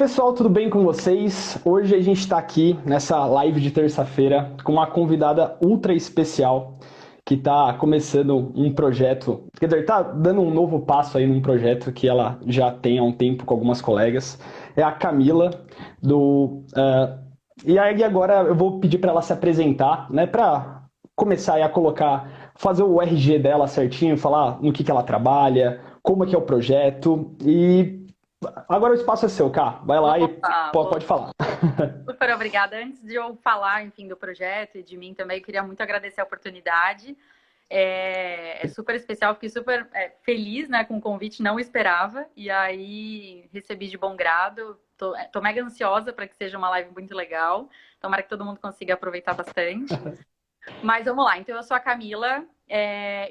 pessoal, tudo bem com vocês? Hoje a gente está aqui nessa live de terça-feira com uma convidada ultra especial que está começando um projeto, quer dizer, está dando um novo passo aí num projeto que ela já tem há um tempo com algumas colegas. É a Camila e aí agora eu vou pedir para ela se apresentar, né, para começar aí a colocar, fazer o RG dela certinho, falar no que ela trabalha, como é que é o projeto e agora o espaço é seu, Cá. Vai lá e Opa, pode falar. super obrigada. Antes de eu falar, enfim, do projeto e de mim também, eu queria muito agradecer a oportunidade. É super especial, fiquei super feliz, né, com o convite, não esperava. E aí recebi de bom grado. Tô mega ansiosa para que seja uma live muito legal. Tomara que todo mundo consiga aproveitar bastante. Mas vamos lá. Então, eu sou a Camila.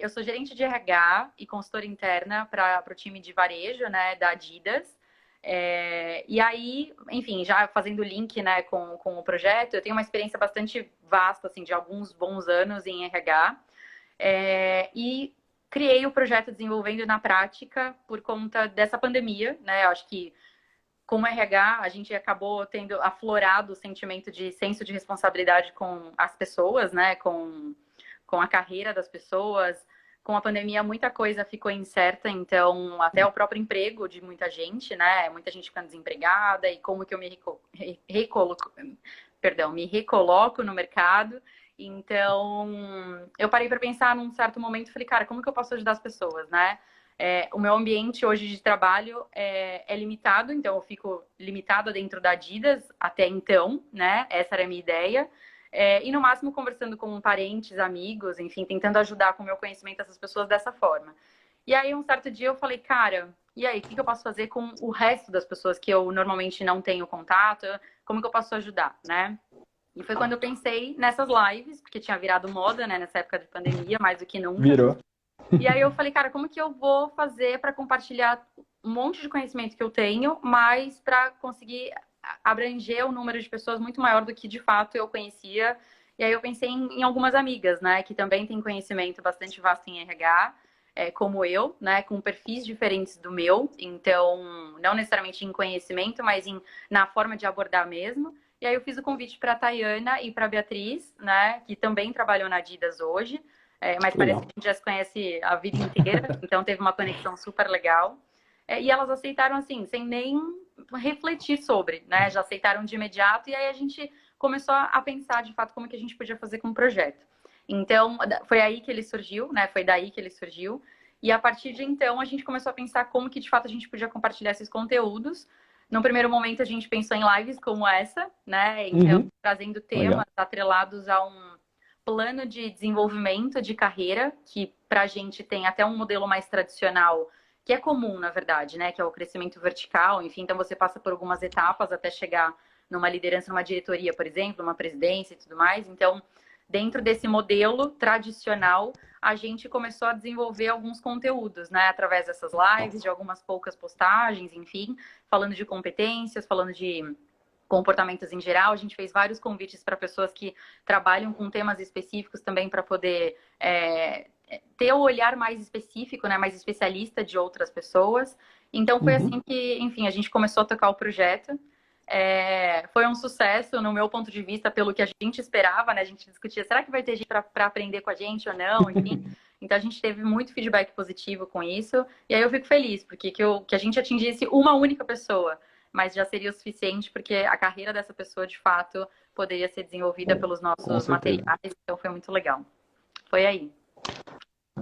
Eu sou gerente de RH e consultora interna para o time de varejo, né, da Adidas. E aí, enfim, já fazendo link, né, com o projeto, eu tenho uma experiência bastante vasta, assim, de alguns bons anos em RH. E criei o projeto desenvolvendo na prática por conta dessa pandemia, né? Eu acho que como RH, a gente acabou tendo aflorado o sentimento de senso de responsabilidade com as pessoas, né? Com a carreira das pessoas. Com a pandemia, muita coisa ficou incerta, então até o próprio emprego de muita gente, né? Muita gente ficando desempregada e como que eu me recoloco no mercado. Então, eu parei para pensar num certo momento e falei, cara, como que eu posso ajudar as pessoas, né? O meu ambiente hoje de trabalho é limitado, então eu fico limitada dentro da Adidas até então, né? Essa era a minha ideia. E no máximo conversando com parentes, amigos, enfim, tentando ajudar com o meu conhecimento essas pessoas dessa forma. E aí, um certo dia eu falei, cara, e aí, o que eu posso fazer com o resto das pessoas que eu normalmente não tenho contato? Como que eu posso ajudar, né? E foi quando eu pensei nessas lives, porque tinha virado moda, né, nessa época de pandemia, mais do que nunca. Virou. E aí eu falei, cara, como que eu vou fazer para compartilhar um monte de conhecimento que eu tenho, mas para conseguir abranger um número de pessoas muito maior do que de fato eu conhecia. E aí eu pensei em algumas amigas, né, que também têm conhecimento bastante vasto em RH, como eu, né, com perfis diferentes do meu. Então, não necessariamente em conhecimento, mas na forma de abordar mesmo. E aí eu fiz o convite para a Tayana e para a Beatriz, né, que também trabalham na Adidas hoje. Mas parece Legal. que a gente já se conhece a vida inteira, então teve uma conexão super legal. E elas aceitaram, assim, sem nem refletir sobre, né? Já aceitaram de imediato, e aí a gente começou a pensar, de fato, como que a gente podia fazer com o projeto. Então, foi aí que ele surgiu, né? Foi daí que ele surgiu. E a partir de então, a gente começou a pensar como que, de fato, a gente podia compartilhar esses conteúdos. No primeiro momento, a gente pensou em lives como essa, né? Então, Uhum. trazendo Legal. temas atrelados a um plano de desenvolvimento de carreira, que para a gente tem até um modelo mais tradicional, que é comum, na verdade, né? Que é o crescimento vertical, enfim, então você passa por algumas etapas até chegar numa liderança, numa diretoria, por exemplo, uma presidência e tudo mais. Então, dentro desse modelo tradicional, a gente começou a desenvolver alguns conteúdos, né? Através dessas lives, de algumas poucas postagens, enfim, falando de competências, falando de comportamentos em geral. A gente fez vários convites para pessoas que trabalham com temas específicos também para poder ter o olhar mais específico, né, mais especialista de outras pessoas. Então foi assim Uhum. que, enfim, a gente começou a tocar o projeto. Foi um sucesso, no meu ponto de vista, pelo que a gente esperava, né? A gente discutia, será que vai ter gente para aprender com a gente ou não? Enfim. Então a gente teve muito feedback positivo com isso. E aí eu fico feliz, porque que a gente atingisse uma única pessoa, mas já seria o suficiente, porque a carreira dessa pessoa, de fato, poderia ser desenvolvida pelos Com nossos certeza. materiais, então foi muito legal. Foi aí.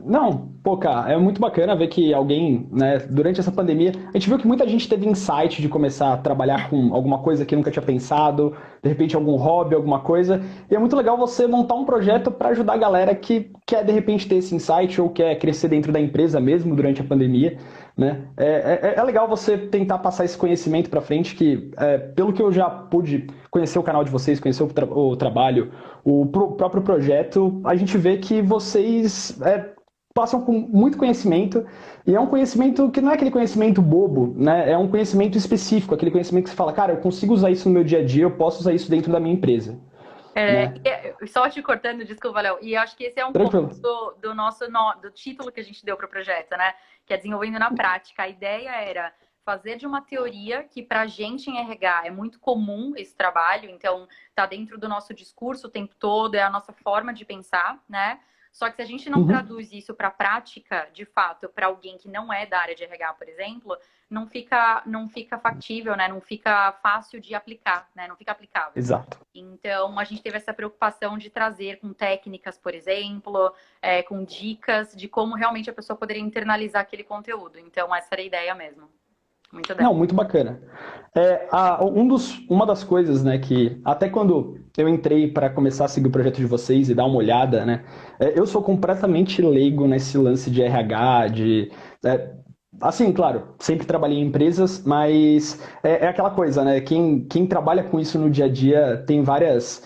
Não, pô, cara, é muito bacana ver que alguém, né, durante essa pandemia, a gente viu que muita gente teve insight de começar a trabalhar com alguma coisa que nunca tinha pensado, de repente algum hobby, alguma coisa, e é muito legal você montar um projeto para ajudar a galera que quer de repente ter esse insight ou quer crescer dentro da empresa mesmo durante a pandemia, né? É legal você tentar passar esse conhecimento para frente, que pelo que eu já pude conhecer o canal de vocês, conhecer o trabalho, próprio projeto, a gente vê que vocês passam com muito conhecimento, e é um conhecimento que não é aquele conhecimento bobo, né? É um conhecimento específico, aquele conhecimento que você fala, cara, eu consigo usar isso no meu dia a dia, eu posso usar isso dentro da minha empresa, né? Só te cortando, desculpa, Léo. E eu acho que esse é um ponto Tranquilo. do nosso do título que a gente deu para o projeto, né? Que é desenvolvendo na prática. A ideia era fazer de uma teoria que para a gente em RH é muito comum esse trabalho, então tá dentro do nosso discurso o tempo todo, é a nossa forma de pensar, né? Só que se a gente não traduz isso para a prática, de fato, para alguém que não é da área de RH, por exemplo, não fica factível, né? Não fica fácil de aplicar, né? Não fica aplicável. Exato. Então, a gente teve essa preocupação de trazer com técnicas, por exemplo, com dicas de como realmente a pessoa poderia internalizar aquele conteúdo. Então, essa era a ideia mesmo. Muito bem. Não, muito bacana. Uma das coisas, né, que até quando eu entrei para começar a seguir o projeto de vocês e dar uma olhada, né, eu sou completamente leigo nesse lance de RH, assim, claro, sempre trabalhei em empresas, mas é aquela coisa, né, quem trabalha com isso no dia a dia tem vários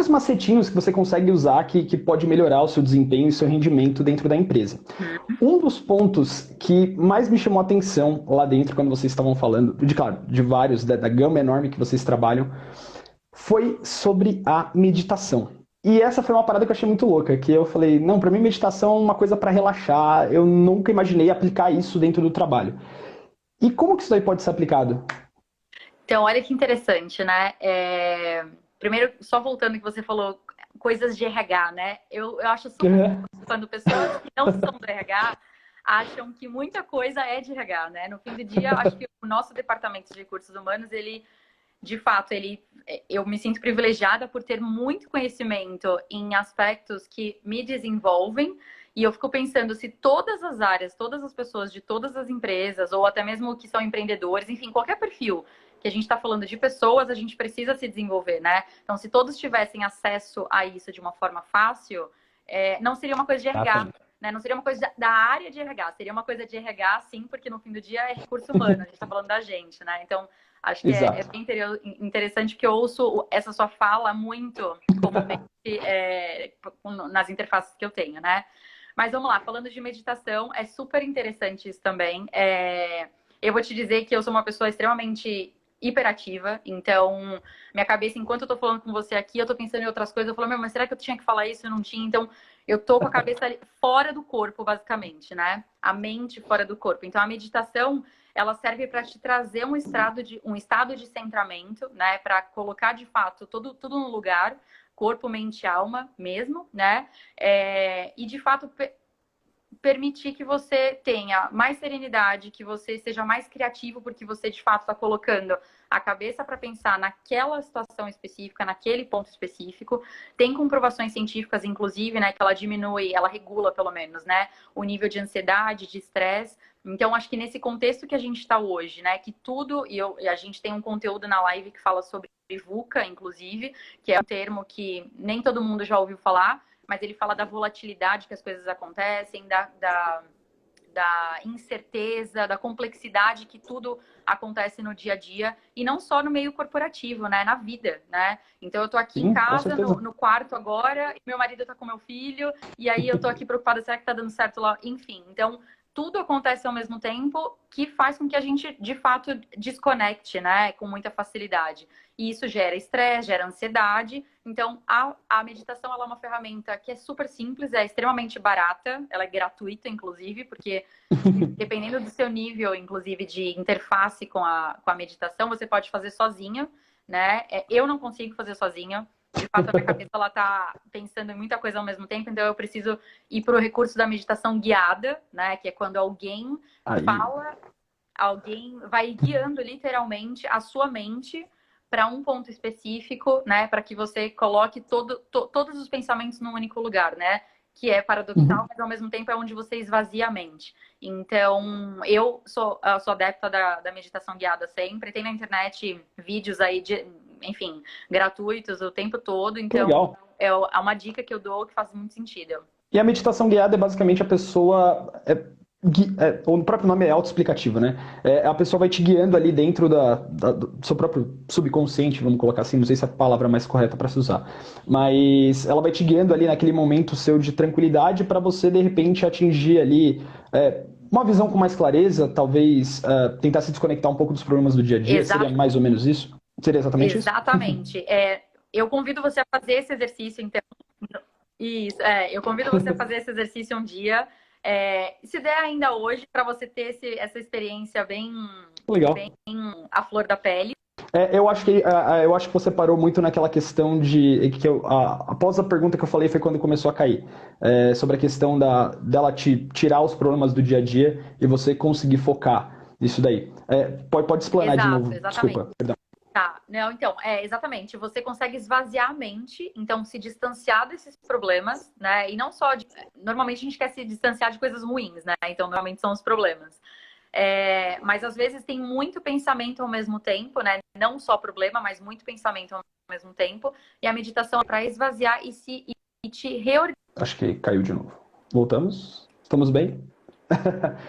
macetinhos que você consegue usar que pode melhorar o seu desempenho e seu rendimento dentro da empresa. Um dos pontos que mais me chamou a atenção lá dentro, quando vocês estavam falando, claro, de vários, da gama enorme que vocês trabalham, foi sobre a meditação. E essa foi uma parada que eu achei muito louca, que eu falei, não, para mim meditação é uma coisa para relaxar, eu nunca imaginei aplicar isso dentro do trabalho. E como que isso daí pode ser aplicado? Então, olha que interessante, né? Primeiro, só voltando que você falou coisas de RH, né? Eu acho super quando pessoas que não são do RH acham que muita coisa é de RH, né? No fim do dia, acho que o nosso departamento de recursos humanos, de fato, eu me sinto privilegiada por ter muito conhecimento em aspectos que me desenvolvem. E eu fico pensando se todas as áreas, todas as pessoas de todas as empresas, ou até mesmo que são empreendedores, enfim, qualquer perfil que a gente está falando de pessoas, a gente precisa se desenvolver, né? Então, se todos tivessem acesso a isso de uma forma fácil, não seria uma coisa de RH, né? Não seria uma coisa da área de RH, seria uma coisa de RH, sim, porque no fim do dia é recurso humano, a gente está falando da gente, né? Então, acho que é bem interessante que eu ouço essa sua fala muito comumente nas interfaces que eu tenho, né? Mas vamos lá, falando de meditação, é super interessante isso também. Eu vou te dizer que eu sou uma pessoa extremamente hiperativa, então minha cabeça, enquanto eu tô falando com você aqui, eu tô pensando em outras coisas, eu falo, mas será que eu tinha que falar isso? Eu não tinha, então eu tô com a cabeça fora do corpo, basicamente, né? A mente fora do corpo. Então a meditação, ela serve para te trazer um estado de centramento, né? Para colocar de fato tudo no lugar, corpo, mente e alma mesmo, né? E de fato permitir que você tenha mais serenidade, que você seja mais criativo, porque você de fato está colocando a cabeça para pensar naquela situação específica, naquele ponto específico. Tem comprovações científicas, inclusive, né, que ela diminui, ela regula pelo menos, né, o nível de ansiedade, de estresse. Então, acho que nesse contexto que a gente está hoje, né, que tudo, e a gente tem um conteúdo na live que fala sobre VUCA, inclusive, que é um termo que nem todo mundo já ouviu falar, mas ele fala da volatilidade que as coisas acontecem, da incerteza, da complexidade que tudo acontece no dia a dia, e não só no meio corporativo, né? Na vida, né? Então eu tô aqui em casa, no quarto agora, e meu marido tá com meu filho, e aí eu tô aqui preocupada, será que tá dando certo lá? Enfim, então tudo acontece ao mesmo tempo, que faz com que a gente, de fato, desconecte, né? Com muita facilidade. E isso gera estresse, gera ansiedade. Então, a meditação ela é uma ferramenta que é super simples, é extremamente barata, ela é gratuita, inclusive, porque dependendo do seu nível, inclusive, de interface com a meditação, você pode fazer sozinho, né? Eu não consigo fazer sozinha. De fato, a minha cabeça ela tá pensando em muita coisa ao mesmo tempo, então eu preciso ir para o recurso da meditação guiada, né? Que é quando alguém fala, alguém vai guiando literalmente a sua mente para um ponto específico, né? Para que você coloque todos os pensamentos num único lugar, né? Que é paradoxal, mas ao mesmo tempo é onde você esvazia a mente. Então, eu sou adepta da meditação guiada sempre. Tem na internet vídeos aí enfim, gratuitos o tempo todo. Então, legal. É uma dica que eu dou que faz muito sentido. E a meditação guiada é basicamente a pessoa... o próprio nome é autoexplicativo, né? A pessoa vai te guiando ali dentro do seu próprio subconsciente, vamos colocar assim, não sei se é a palavra mais correta para se usar, mas ela vai te guiando ali naquele momento seu de tranquilidade para você, de repente, atingir ali uma visão com mais clareza, talvez tentar se desconectar um pouco dos problemas do dia a dia. Exato. Seria mais ou menos isso? Seria exatamente isso? Exatamente. Eu convido você a fazer esse exercício, então. Isso, eu convido você a fazer esse exercício um dia. Se der ainda hoje, para você ter essa experiência bem, Legal. bem à flor da pele. Eu acho que você parou muito naquela questão de que após a pergunta que eu falei foi quando começou a cair, sobre a questão dela te tirar os problemas do dia a dia e você conseguir focar nisso daí. Pode explanar de novo, exatamente. desculpa, perdão. Tá, não, então, exatamente, você consegue esvaziar a mente, então se distanciar desses problemas, né, e não só, normalmente a gente quer se distanciar de coisas ruins, né, então normalmente são os problemas. Mas às vezes tem muito pensamento ao mesmo tempo, né, não só problema, mas muito pensamento ao mesmo tempo, e a meditação é para esvaziar e te reorganizar. Acho que caiu de novo. Voltamos? Estamos bem?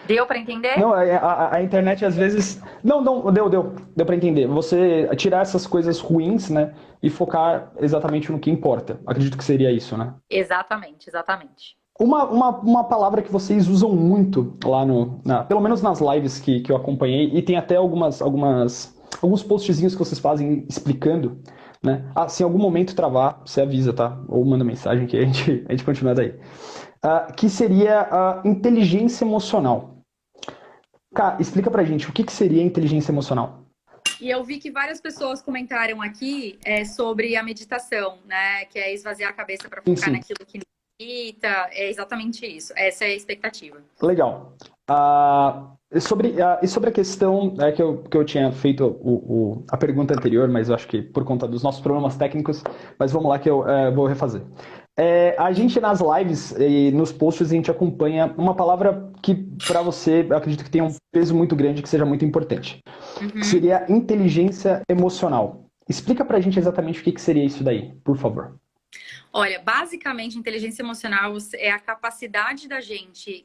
Deu para entender? Não, a internet às vezes... Não, deu para entender. Você tirar essas coisas ruins, né, e focar exatamente no que importa. Acredito que seria isso, né? Exatamente. Uma palavra que vocês usam muito lá pelo menos nas lives que eu acompanhei, e tem até alguns postzinhos que vocês fazem explicando, né? Se em algum momento travar, você avisa, tá? Ou manda mensagem que a gente continua daí. Que seria a inteligência emocional. Cara, explica pra gente o que seria inteligência emocional. E eu vi que várias pessoas comentaram aqui sobre a meditação, né? Que é esvaziar a cabeça para focar naquilo que necessita. É exatamente isso. Essa é a expectativa. Legal. E sobre a questão que eu tinha feito a pergunta anterior, mas eu acho que por conta dos nossos problemas técnicos, mas vamos lá que eu vou refazer. A gente nas lives e nos posts a gente acompanha uma palavra que para você eu acredito que tem um peso muito grande, que seja muito importante. Que seria inteligência emocional. Explica pra gente exatamente o que seria isso daí, por favor. Olha, basicamente inteligência emocional é a capacidade da gente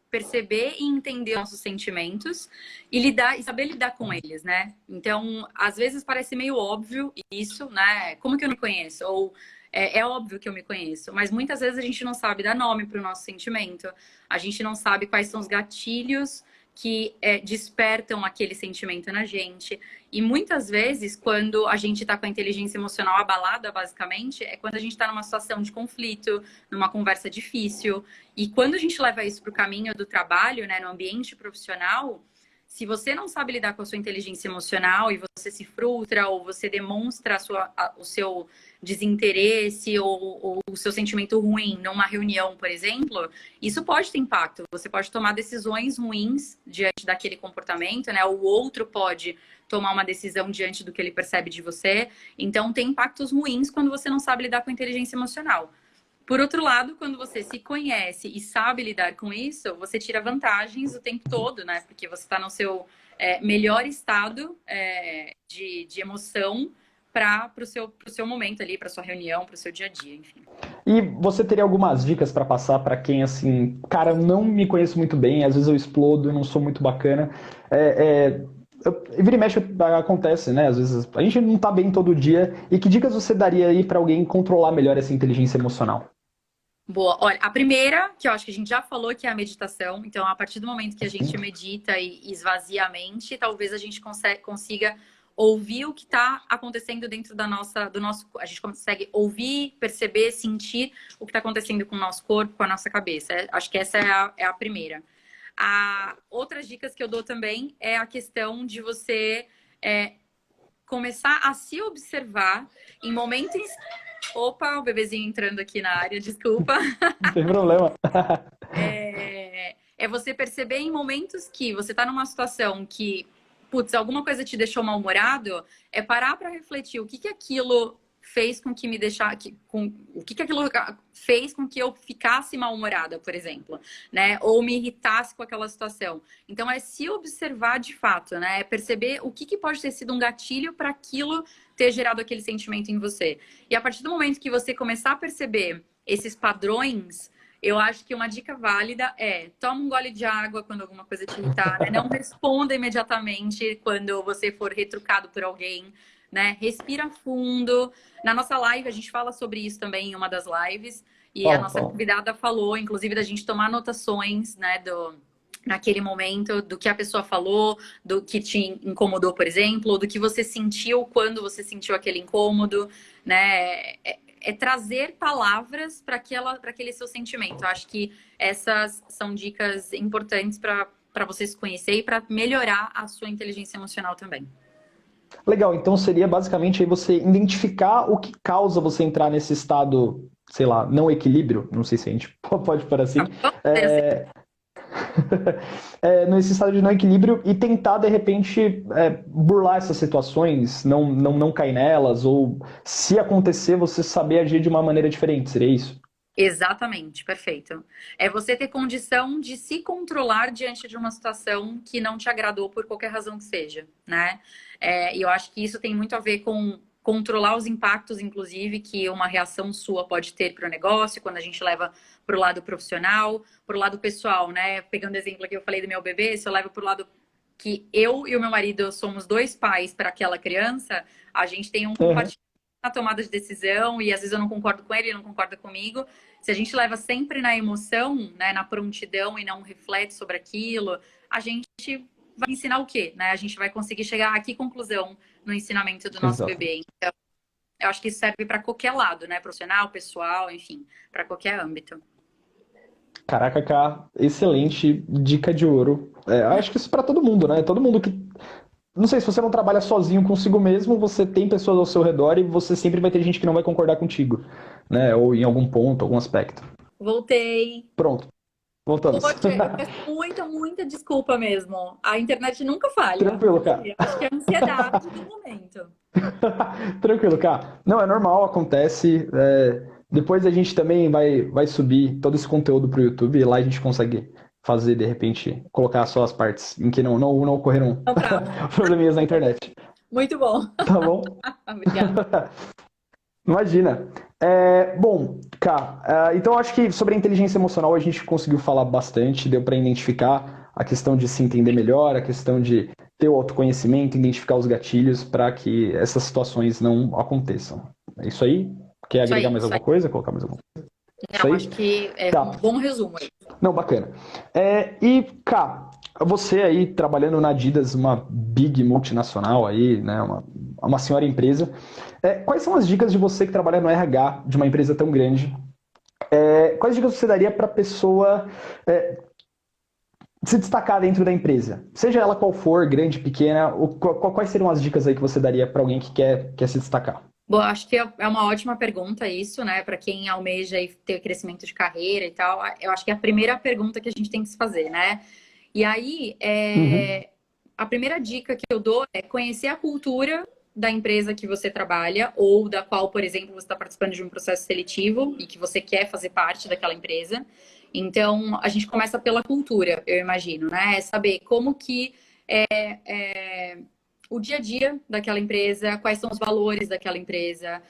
perceber e entender nossos sentimentos e saber lidar com eles, né? Então, às vezes parece meio óbvio isso, né? Como que eu me conheço? Ou é óbvio que eu me conheço, mas muitas vezes a gente não sabe dar nome para o nosso sentimento, a gente não sabe quais são os gatilhos que despertam aquele sentimento na gente. E muitas vezes, quando a gente está com a inteligência emocional abalada, basicamente, é quando a gente está numa situação de conflito, numa conversa difícil. E quando a gente leva isso para o caminho do trabalho, né, no ambiente profissional, se você não sabe lidar com a sua inteligência emocional e você se frustra ou você demonstra o seu desinteresse ou o seu sentimento ruim numa reunião, por exemplo, isso pode ter impacto. Você pode tomar decisões ruins diante daquele comportamento, né? O outro pode tomar uma decisão diante do que ele percebe de você. Então, tem impactos ruins quando você não sabe lidar com a inteligência emocional. Por outro lado, quando você se conhece e sabe lidar com isso, você tira vantagens o tempo todo, né? Porque você está no seu melhor estado de emoção para o seu momento ali, para sua reunião, para o seu dia a dia, enfim. E você teria algumas dicas para passar para quem, assim, cara, eu não me conheço muito bem, às vezes eu explodo, eu não sou muito bacana. Vira e mexe acontece, né? Às vezes a gente não tá bem todo dia. E que dicas você daria aí para alguém controlar melhor essa inteligência emocional? Boa. Olha, a primeira, que eu acho que a gente já falou, que é a meditação. Então, a partir do momento que a gente medita e esvazia a mente, talvez a gente consiga ouvir o que está acontecendo dentro do nosso... A gente consegue ouvir, perceber, sentir o que está acontecendo com o nosso corpo, com a nossa cabeça. Acho que essa é a primeira. Outras dicas que eu dou também é a questão de você começar a se observar em momentos... Opa, o bebezinho entrando aqui na área, desculpa. Não tem problema. É você perceber em momentos que você está numa situação que, putz, alguma coisa te deixou mal-humorado, é parar para refletir o que aquilo fez com que me deixasse... O que aquilo fez com que eu ficasse mal-humorada, por exemplo, né? Ou me irritasse com aquela situação. Então, é se observar de fato, né? É perceber o que pode ter sido um gatilho para aquilo ter gerado aquele sentimento em você. E a partir do momento que você começar a perceber esses padrões, eu acho que uma dica válida é: toma um gole de água quando alguma coisa te irritar, né? Não responda imediatamente quando você for retrucado por alguém, né? Respira fundo. Na nossa live, a gente fala sobre isso também em uma das lives. E a nossa convidada falou, inclusive, da gente tomar anotações, né? Naquele momento, do que a pessoa falou, do que te incomodou, por exemplo, do que você sentiu quando você sentiu aquele incômodo, né? trazer palavras para aquele seu sentimento. Eu acho que essas são dicas importantes para você se conhecer e para melhorar a sua inteligência emocional também. Legal, então seria basicamente aí você identificar o que causa você entrar nesse estado, sei lá, não equilíbrio, não sei se a gente pode pôr assim, nesse estado de não equilíbrio e tentar, de repente, burlar essas situações, não cair nelas, ou se acontecer, você saber agir de uma maneira diferente, seria isso? Exatamente, perfeito. É você ter condição de se controlar diante de uma situação que não te agradou por qualquer razão que seja, né? E eu acho que isso tem muito a ver com controlar os impactos, inclusive, que uma reação sua pode ter para o negócio, quando a gente leva para o lado profissional, para o lado pessoal, né? Pegando o exemplo que eu falei do meu bebê, se eu levo para o lado que eu e o meu marido somos dois pais para aquela criança, a gente tem um compartilhamento na tomada de decisão e às vezes eu não concordo com ele não concorda comigo. Se a gente leva sempre na emoção, né, na prontidão e não reflete sobre aquilo, a gente vai ensinar o quê? Né? A gente vai conseguir chegar a que conclusão no ensinamento do nosso bebê. Então, eu acho que isso serve para qualquer lado, né? Profissional, pessoal, enfim, para qualquer âmbito. Caraca, Cá, excelente dica de ouro. Acho que isso para todo mundo, né? Todo mundo que. Não sei, se você não trabalha sozinho consigo mesmo, você tem pessoas ao seu redor e você sempre vai ter gente que não vai concordar contigo, né? Ou em algum ponto, algum aspecto. Voltei. Pronto, voltamos. Poxa, eu peço muita desculpa mesmo. A internet nunca falha. Tranquilo, Cá. Acho que é a ansiedade do momento. Tranquilo, Cá. Não, é normal, acontece. Depois a gente também vai subir todo esse conteúdo para o YouTube e lá a gente consegue fazer, de repente, colocar só as partes em que não ocorreram probleminhas na internet. Muito bom. Tá bom? Obrigada. Imagina. Bom, Cá, então acho que sobre a inteligência emocional a gente conseguiu falar bastante, deu para identificar a questão de se entender melhor, a questão de ter o autoconhecimento, identificar os gatilhos para que essas situações não aconteçam. É isso aí? Quer agregar mais alguma coisa? Colocar mais alguma coisa? Não, acho que é um bom resumo aí. Não, bacana. E, Cá, você aí trabalhando na Adidas, uma big multinacional aí, né, uma senhora empresa, quais são as dicas de você que trabalha no RH de uma empresa tão grande? Quais dicas você daria para a pessoa se destacar dentro da empresa? Seja ela qual for, grande, pequena, quais seriam as dicas aí que você daria para alguém que quer se destacar? Bom, acho que é uma ótima pergunta isso, né? Para quem almeja ter crescimento de carreira e tal. Eu acho que é a primeira pergunta que a gente tem que se fazer, né? E aí, a primeira dica que eu dou é conhecer a cultura da empresa que você trabalha ou da qual, por exemplo, você está participando de um processo seletivo e que você quer fazer parte daquela empresa. Então, a gente começa pela cultura, eu imagino, né? É saber como que o dia a dia daquela empresa, quais são os valores daquela empresa,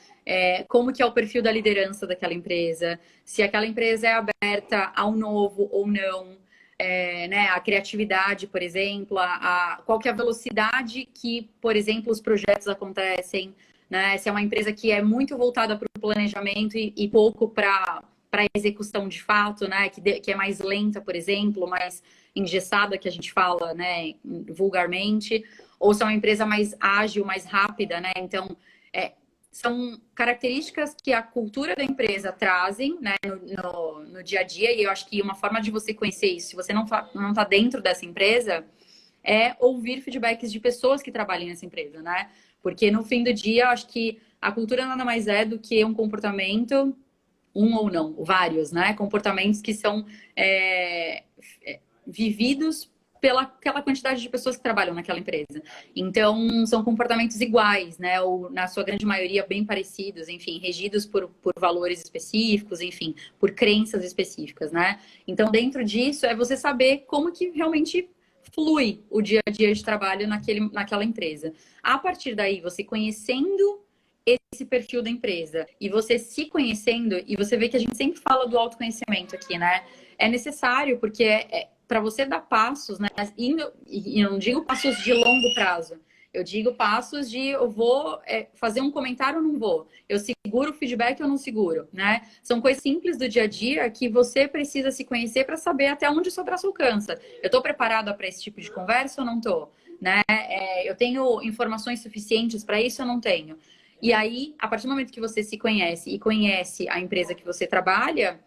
como que é o perfil da liderança daquela empresa, se aquela empresa é aberta ao novo ou não, né, a criatividade, por exemplo, qual que é a velocidade que, por exemplo, os projetos acontecem, né, se é uma empresa que é muito voltada para o planejamento e pouco para a execução de fato, né, que é mais lenta, por exemplo, mais engessada, que a gente fala, né, vulgarmente, ou se é uma empresa mais ágil, mais rápida, né? Então, são características que a cultura da empresa trazem, né, no dia a dia, e eu acho que uma forma de você conhecer isso, se você não tá dentro dessa empresa, é ouvir feedbacks de pessoas que trabalham nessa empresa, né? Porque no fim do dia, eu acho que a cultura nada mais é do que um comportamento, um ou não, vários, né? Comportamentos que são vividos pela aquela quantidade de pessoas que trabalham naquela empresa. Então, são comportamentos iguais, né? Ou, na sua grande maioria, bem parecidos, enfim, regidos por valores específicos, enfim, por crenças específicas, né? Então, dentro disso, é você saber como que realmente flui o dia a dia de trabalho naquela empresa. A partir daí, você conhecendo esse perfil da empresa e você se conhecendo, e você vê que a gente sempre fala do autoconhecimento aqui, né? É necessário, porque para você dar passos, né? E eu não digo passos de longo prazo. Eu digo passos de eu vou fazer um comentário ou não vou. Eu seguro o feedback ou não seguro, né? São coisas simples do dia a dia que você precisa se conhecer para saber até onde o seu braço alcança. Eu estou preparada para esse tipo de conversa ou não estou? Né? Eu tenho informações suficientes para isso ou não tenho? E aí, a partir do momento que você se conhece e conhece a empresa que você trabalha,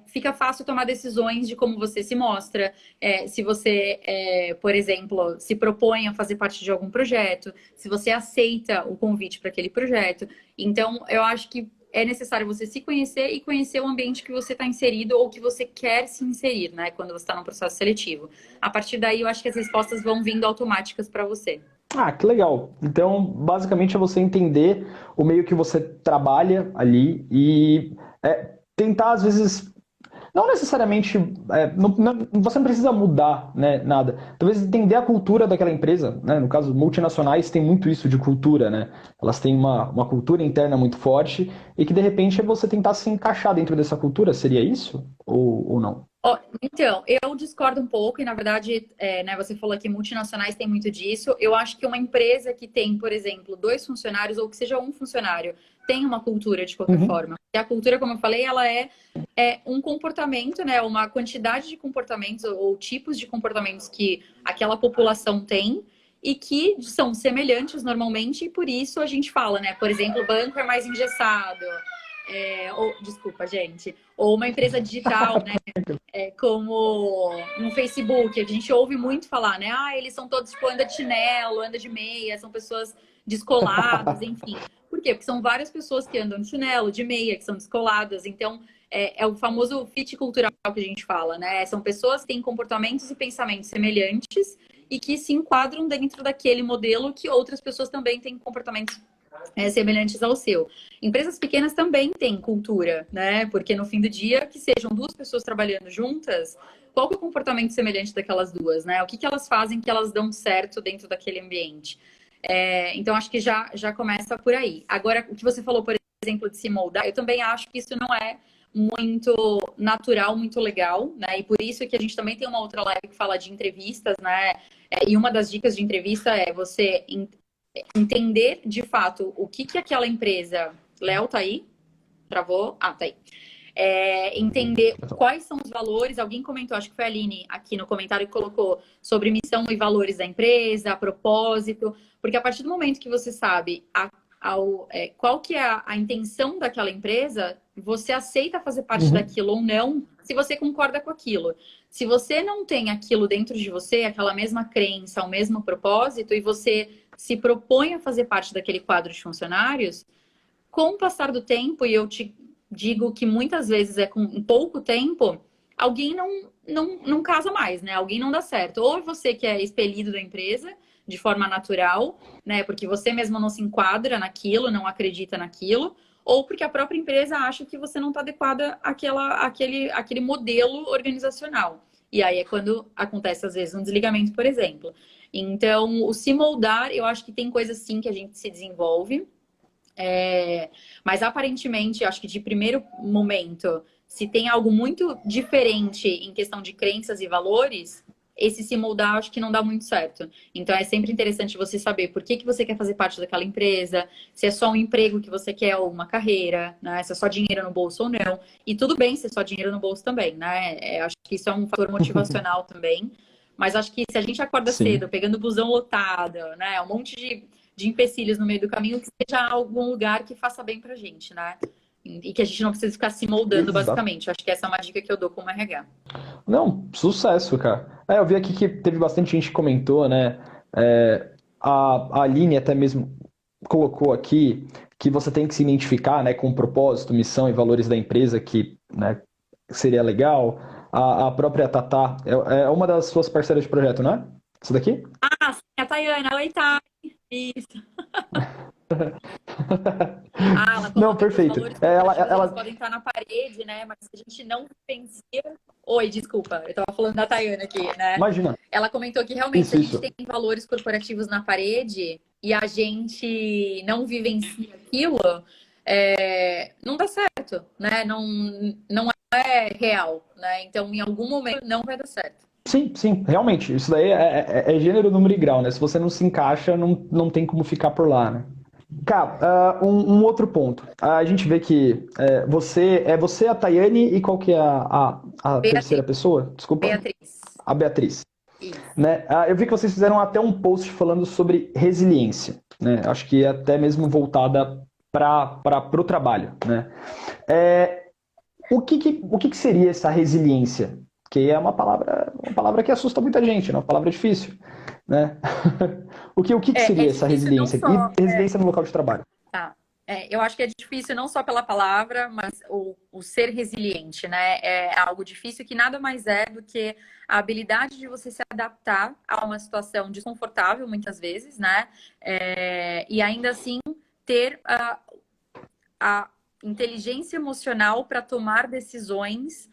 fica fácil tomar decisões de como você se mostra, se você, por exemplo, se propõe a fazer parte de algum projeto, se você aceita o convite para aquele projeto. Então, eu acho que é necessário você se conhecer e conhecer o ambiente que você está inserido ou que você quer se inserir, né? Quando você está num processo seletivo. A partir daí, eu acho que as respostas vão vindo automáticas para você. Ah, que legal. Então, basicamente é você entender o meio que você trabalha ali e tentar, às vezes, não necessariamente, você não precisa mudar, né, nada. Talvez entender a cultura daquela empresa, né? No caso, multinacionais tem muito isso de cultura, né? Elas têm uma cultura interna muito forte e que, de repente, é você tentar se encaixar dentro dessa cultura. Seria isso? Ou não? Então, eu discordo um pouco, e na verdade, né, você falou que multinacionais tem muito disso. Eu acho que uma empresa que tem, por exemplo, 2 funcionários, ou que seja um funcionário, tem uma cultura de qualquer forma. E a cultura, como eu falei, ela é um comportamento, né, uma quantidade de comportamentos ou tipos de comportamentos que aquela população tem e que são semelhantes normalmente, e por isso a gente fala, né, por exemplo, o banco é mais engessado. Desculpa, gente. Ou uma empresa digital, né? Como no Facebook, a gente ouve muito falar, né? Ah, eles são todos, tipo, anda de chinelo, anda de meia, são pessoas descoladas, enfim. Por quê? Porque são várias pessoas que andam de chinelo, de meia, que são descoladas. Então, é o famoso fit cultural que a gente fala, né? São pessoas que têm comportamentos e pensamentos semelhantes e que se enquadram dentro daquele modelo que outras pessoas também têm comportamentos semelhantes ao seu. Empresas pequenas também têm cultura, né? Porque no fim do dia, que sejam 2 pessoas trabalhando juntas, qual que é o comportamento semelhante daquelas 2, né? O que elas fazem que elas dão certo dentro daquele ambiente? Então, acho que já começa por aí. Agora, o que você falou, por exemplo, de se moldar, eu também acho que isso não é muito natural, muito legal, né? E por isso que a gente também tem uma outra live que fala de entrevistas, né? E uma das dicas de entrevista é você entender de fato o que aquela empresa. Léo, tá aí? Travou? Ah, tá aí. Entender quais são os valores. Alguém comentou, acho que foi a Aline aqui no comentário, que colocou sobre missão e valores da empresa, propósito, porque a partir do momento que você sabe qual que é a intenção daquela empresa, você aceita fazer parte daquilo ou não, se você concorda com aquilo. Se você não tem aquilo dentro de você, aquela mesma crença, o mesmo propósito, e você se propõe a fazer parte daquele quadro de funcionários, com o passar do tempo, e eu te digo que muitas vezes com pouco tempo, alguém não casa mais, né? Alguém não dá certo. Ou você que é expelido da empresa de forma natural, né? Porque você mesmo não se enquadra naquilo, não acredita naquilo, ou porque a própria empresa acha que você não está adequada àquele modelo organizacional. E aí é quando acontece, às vezes, um desligamento, por exemplo. Então, o se moldar, eu acho que tem coisas sim que a gente se desenvolve. Mas aparentemente, acho que de primeiro momento, se tem algo muito diferente em questão de crenças e valores, esse se moldar acho que não dá muito certo. Então é sempre interessante você saber por que você quer fazer parte daquela empresa, se é só um emprego que você quer ou uma carreira, né? Se é só dinheiro no bolso ou não. E tudo bem se é só dinheiro no bolso também, né? Acho que isso é um fator motivacional também. Mas acho que se a gente acorda cedo, pegando busão lotado, né? Um monte de empecilhos no meio do caminho, que seja algum lugar que faça bem pra gente, né? E que a gente não precisa ficar se moldando, basicamente. Acho que essa é uma dica que eu dou como RH. Não, sucesso, cara. Eu vi aqui que teve bastante gente que comentou, né? A Aline até mesmo colocou aqui que você tem que se identificar, né, com o propósito, missão e valores da empresa, que, né, seria legal. A própria Tatá é uma das suas parceiras de projeto, não é? Essa daqui? Ah, sim, a Tayana. Oi, Thay. Isso. Ela não, perfeito. Elas podem estar na parede, né? Mas a gente não vivencia. Oi, desculpa, eu estava falando da Tayana aqui, né? Imagina. Ela comentou que realmente a gente tem valores corporativos na parede e a gente não vivencia aquilo, não dá certo, né? Não é real, né? Então, em algum momento, não vai dar certo. Sim, realmente. Isso daí é gênero, número e grau, né? Se você não se encaixa, não tem como ficar por lá, né? Cara, um outro ponto. A gente vê que você, a Tayane, e qual que é a terceira pessoa? Desculpa. Beatriz. A Beatriz. Isso. Né? Eu vi que vocês fizeram até um post falando sobre resiliência. né? Acho que até mesmo voltada para o trabalho, né? O que seria essa resiliência? Que é uma palavra que assusta muita gente, né? Uma palavra difícil, né? O que É seria essa difícil não resiliência? só. E resiliência no local de trabalho? Tá. Eu acho que é difícil não só pela palavra, mas o ser resiliente, né? É algo difícil que nada mais é do que a habilidade de você se adaptar a uma situação desconfortável, muitas vezes, né? E ainda assim ter a inteligência emocional para tomar decisões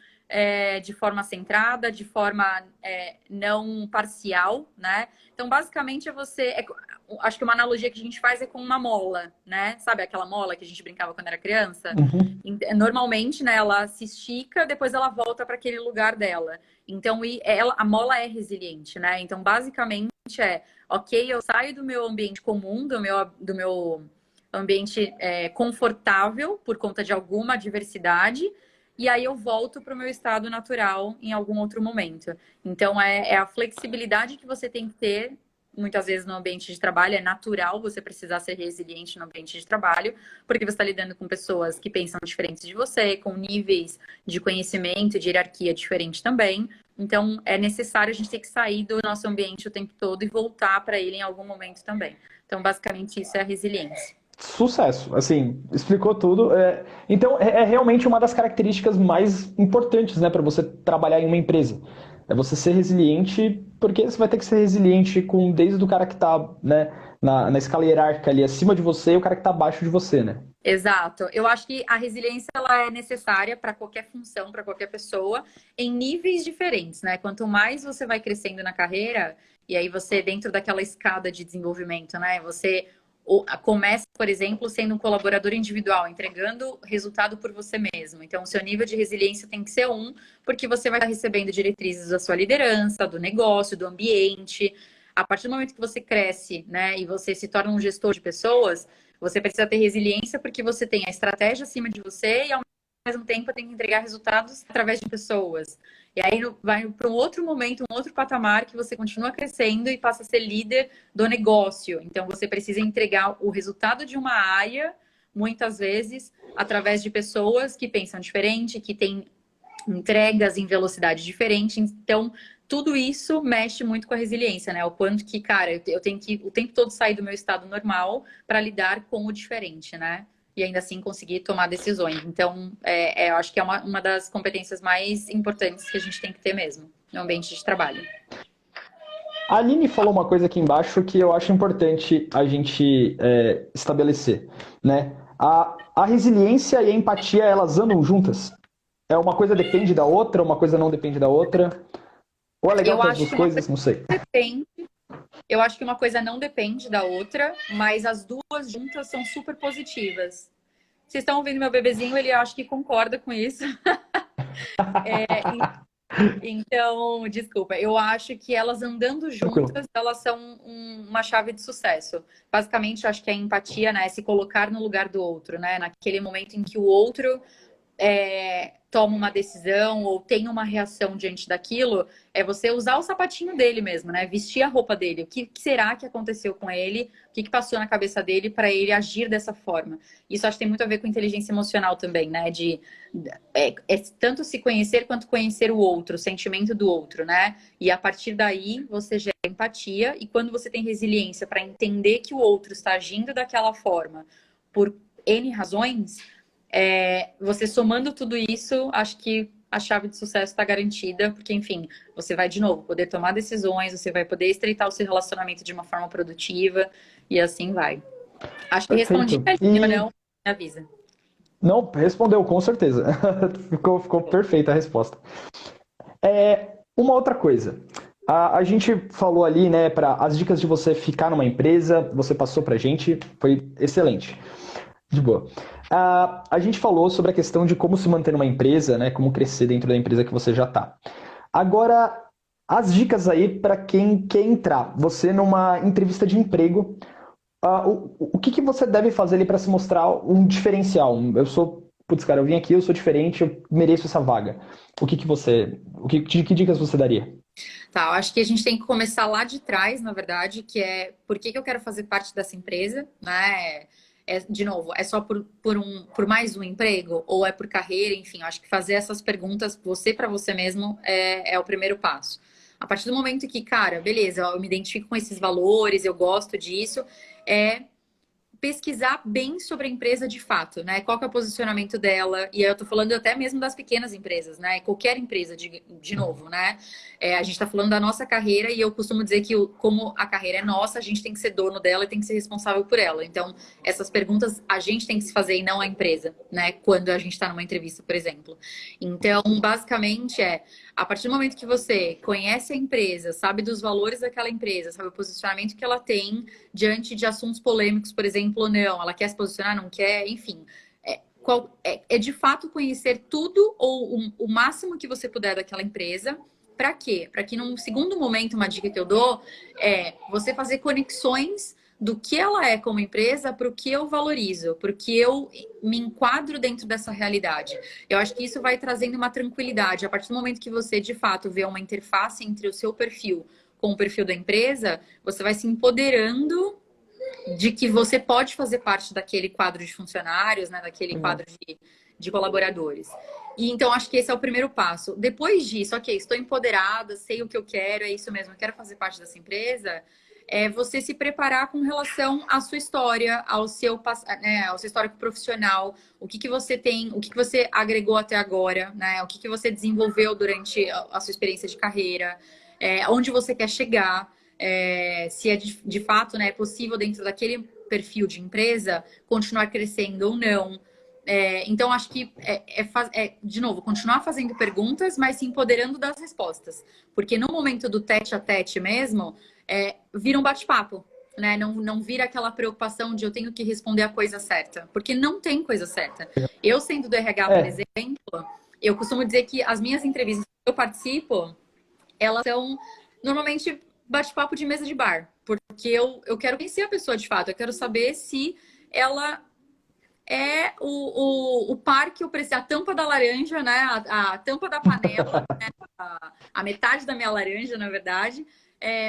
de forma centrada, de forma não parcial, né? Então, basicamente, acho que uma analogia que a gente faz é com uma mola, né? Sabe aquela mola que a gente brincava quando era criança? Uhum. Normalmente, né, ela se estica, depois ela volta para aquele lugar dela. Então, a mola é resiliente, né? Então, basicamente, ok, eu saio do meu ambiente comum, do meu ambiente confortável por conta de alguma adversidade, e aí eu volto para o meu estado natural em algum outro momento. Então, é a flexibilidade que você tem que ter, muitas vezes no ambiente de trabalho, é natural você precisar ser resiliente no ambiente de trabalho, porque você está lidando com pessoas que pensam diferentes de você, com níveis de conhecimento, de hierarquia diferente também. Então, é necessário a gente ter que sair do nosso ambiente o tempo todo e voltar para ele em algum momento também. Então, basicamente, isso é a resiliência. Sucesso, assim, explicou tudo. Então, é realmente uma das características mais importantes, né, para você trabalhar em uma empresa. É você ser resiliente, porque você vai ter que ser resiliente com desde o cara que está, né, na escala hierárquica ali acima de você e o cara que está abaixo de você, né? Exato. Eu acho que a resiliência ela é necessária para qualquer função, para qualquer pessoa, em níveis diferentes, né? Quanto mais você vai crescendo na carreira, e aí você, dentro daquela escada de desenvolvimento, né? Você começa, por exemplo, sendo um colaborador individual, entregando resultado por você mesmo. Então, o seu nível de resiliência tem que ser porque você vai estar recebendo diretrizes da sua liderança, do negócio, do ambiente. A partir do momento que você cresce, né, e você se torna um gestor de pessoas, você precisa ter resiliência porque você tem a estratégia acima de você e, ao mesmo tempo, tem que entregar resultados através de pessoas. E aí vai para um outro momento, um outro patamar que você continua crescendo e passa a ser líder do negócio. Então, você precisa entregar o resultado de uma área, muitas vezes, através de pessoas que pensam diferente, que têm entregas em velocidade diferente. Então, tudo isso mexe muito com a resiliência, né? O quanto que, cara, eu tenho que o tempo todo sair do meu estado normal para lidar com o diferente, né? E ainda assim conseguir tomar decisões. Então, eu acho que é uma das competências mais importantes que a gente tem que ter mesmo no ambiente de trabalho. A Aline falou uma coisa aqui embaixo que eu acho importante a gente estabelecer, né? A resiliência e a empatia, elas andam juntas? Uma coisa depende da outra, uma coisa não depende da outra? Ou é legal Eu ter as acho duas que uma coisas? coisa Não sei. depende. Eu acho que uma coisa não depende da outra, mas as duas juntas são super positivas. Vocês estão ouvindo meu bebezinho, ele acho que concorda com isso. Então, desculpa, eu acho que elas andando Tranquilo. juntas, elas são uma chave de sucesso. Basicamente, eu acho que a empatia, né, é se colocar no lugar do outro, né? Naquele momento em que o outro toma uma decisão ou tem uma reação diante daquilo, é você usar o sapatinho dele mesmo, né? Vestir a roupa dele. O que será que aconteceu com ele? O que passou na cabeça dele para ele agir dessa forma? Isso acho que tem muito a ver com inteligência emocional também, né? É tanto se conhecer quanto conhecer o outro, o sentimento do outro, né? E a partir daí você gera empatia, e quando você tem resiliência para entender que o outro está agindo daquela forma por N razões, você somando tudo isso, acho que a chave de sucesso está garantida, porque, enfim, você vai, de novo, poder tomar decisões, você vai poder estreitar o seu relacionamento de uma forma produtiva, e assim vai. Acho que respondi Perfeito. pertinho, não? Me avisa. Não, respondeu, com certeza. Ficou perfeita a resposta. Uma outra coisa. A gente falou ali, né, para as dicas de você ficar numa empresa, você passou pra gente, foi excelente. De boa. A gente falou sobre a questão de como se manter numa empresa, né, como crescer dentro da empresa que você já está. Agora, as dicas aí para quem quer entrar. Você numa entrevista de emprego, o que você deve fazer ali para se mostrar um diferencial? Putz, cara, eu vim aqui, eu sou diferente, eu mereço essa vaga. Que dicas você daria? Tá, eu acho que a gente tem que começar lá de trás, na verdade, que é por que que eu quero fazer parte dessa empresa, né? De novo, é só por mais um emprego? Ou é por carreira? Enfim, eu acho que fazer essas perguntas, você para você mesmo, é o primeiro passo. A partir do momento que, cara, beleza, eu me identifico com esses valores, eu gosto disso, é pesquisar bem sobre a empresa de fato, né? Qual que é o posicionamento dela? E eu tô falando até mesmo das pequenas empresas, né? Qualquer empresa, de novo, né? A gente tá falando da nossa carreira e eu costumo dizer que como a carreira é nossa, a gente tem que ser dono dela e tem que ser responsável por ela. Então, essas perguntas a gente tem que se fazer e não a empresa, né? Quando a gente tá numa entrevista, por exemplo. Então, basicamente a partir do momento que você conhece a empresa, sabe dos valores daquela empresa, sabe o posicionamento que ela tem diante de assuntos polêmicos, por exemplo, ou não, ela quer se posicionar, não quer, enfim. É de fato conhecer tudo ou o máximo que você puder daquela empresa. Para quê? Para que num segundo momento, uma dica que eu dou é você fazer conexões do que ela é como empresa para o que eu valorizo, porque eu me enquadro dentro dessa realidade. Eu acho que isso vai trazendo uma tranquilidade. A partir do momento que você, de fato, vê uma interface entre o seu perfil com o perfil da empresa, você vai se empoderando de que você pode fazer parte daquele quadro de funcionários, né, daquele quadro de colaboradores. E então, acho que esse é o primeiro passo. Depois disso, ok, estou empoderada, sei o que eu quero, é isso mesmo, eu quero fazer parte dessa empresa, é você se preparar com relação à sua história, ao seu histórico profissional, o que que você tem, o que que você agregou até agora, né? O que que você desenvolveu durante a sua experiência de carreira, onde você quer chegar, se é de fato, né, possível dentro daquele perfil de empresa continuar crescendo ou não. Então, acho que de novo, continuar fazendo perguntas, mas se empoderando das respostas. Porque no momento do tete a tete mesmo, vira um bate-papo, né? Não vira aquela preocupação de eu tenho que responder a coisa certa. Porque não tem coisa certa. Eu, sendo do RH, por exemplo, eu costumo dizer que as minhas entrevistas que eu participo, elas são normalmente bate-papo de mesa de bar. Porque eu quero conhecer a pessoa de fato. Eu quero saber se ela é o par que eu preciso, a tampa da laranja, né? A tampa da panela, né? A metade da minha laranja, na verdade,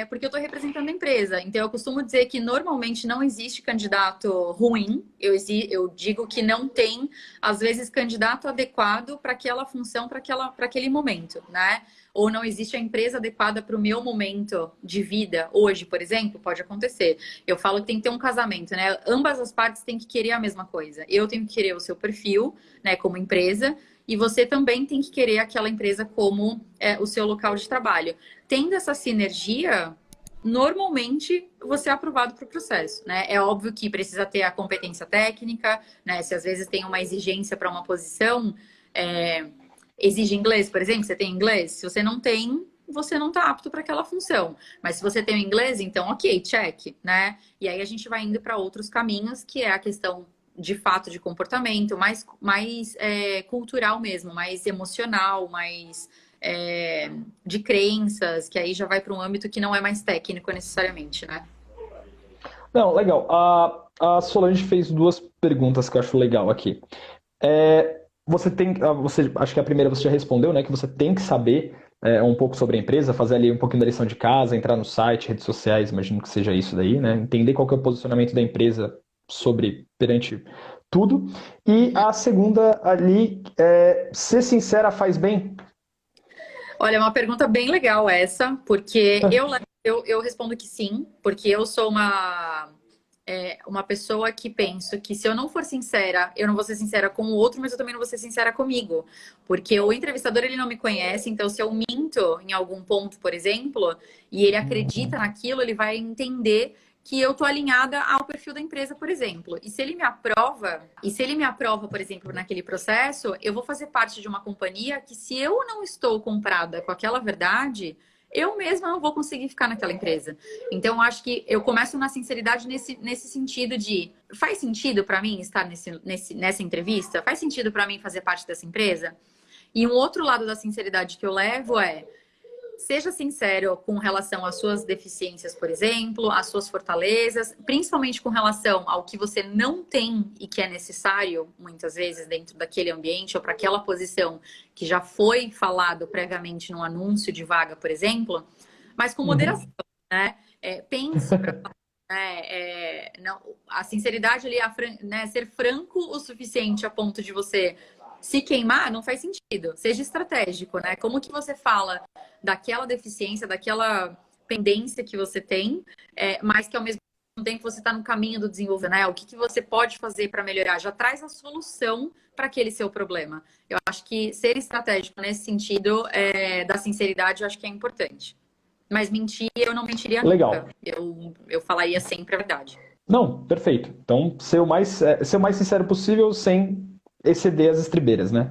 porque eu estou representando a empresa. Então, eu costumo dizer que normalmente não existe candidato ruim. Eu digo que não tem, às vezes, candidato adequado para aquela função, para aquele momento, né? Ou não existe a empresa adequada para o meu momento de vida hoje, por exemplo, pode acontecer. Eu falo que tem que ter um casamento, né? Ambas as partes têm que querer a mesma coisa. Eu tenho que querer o seu perfil, né, como empresa, e você também tem que querer aquela empresa como o seu local de trabalho. Tendo essa sinergia, normalmente você é aprovado para o processo, né? É óbvio que precisa ter a competência técnica, né? Se às vezes tem uma exigência para uma posição, exige inglês, por exemplo, você tem inglês? Se você não tem, você não está apto para aquela função. Mas se você tem o inglês, então ok, check, né? E aí a gente vai indo para outros caminhos, que é a questão de fato de comportamento, mais cultural mesmo, mais emocional, mais de crenças, que aí já vai para um âmbito que não é mais técnico necessariamente, né? Não, legal. A Solange fez duas perguntas que eu acho legal aqui. Acho que a primeira você já respondeu, né? Que você tem que saber um pouco sobre a empresa, fazer ali um pouquinho da lição de casa, entrar no site, redes sociais, imagino que seja isso daí, né? Entender qual que é o posicionamento da empresa perante tudo. E a segunda ali, ser sincera faz bem? Olha, é uma pergunta bem legal essa, porque eu respondo que sim, porque eu sou uma pessoa que penso que se eu não for sincera, eu não vou ser sincera com o outro, mas eu também não vou ser sincera comigo. Porque o entrevistador, ele não me conhece, então se eu minto em algum ponto, por exemplo, e ele acredita naquilo, ele vai entender que eu tô alinhada ao perfil da empresa, por exemplo. E se ele me aprova, por exemplo, naquele processo, eu vou fazer parte de uma companhia que, se eu não estou comprada com aquela verdade, eu mesma não vou conseguir ficar naquela empresa. Então, eu acho que eu começo na sinceridade nesse sentido de: faz sentido para mim estar nessa entrevista? Faz sentido para mim fazer parte dessa empresa? E um outro lado da sinceridade que eu levo seja sincero com relação às suas deficiências, por exemplo, às suas fortalezas, principalmente com relação ao que você não tem e que é necessário, muitas vezes, dentro daquele ambiente ou para aquela posição que já foi falado previamente no anúncio de vaga, por exemplo. mas com Uhum. moderação, né? Pense para não, a sinceridade ali, né, ser franco o suficiente a ponto de você se queimar não faz sentido. Seja estratégico, né? Como que você fala daquela deficiência, daquela pendência que você tem, mas que ao mesmo tempo você está no caminho do desenvolvimento, né? O que você pode fazer para melhorar? Já traz a solução para aquele seu problema. Eu acho que ser estratégico nesse sentido da sinceridade, eu acho que é importante. Mas mentir, eu não mentiria nunca. Legal. Eu falaria sempre a verdade. Não, perfeito. Então, ser o mais sincero possível sem exceder as estribeiras, né?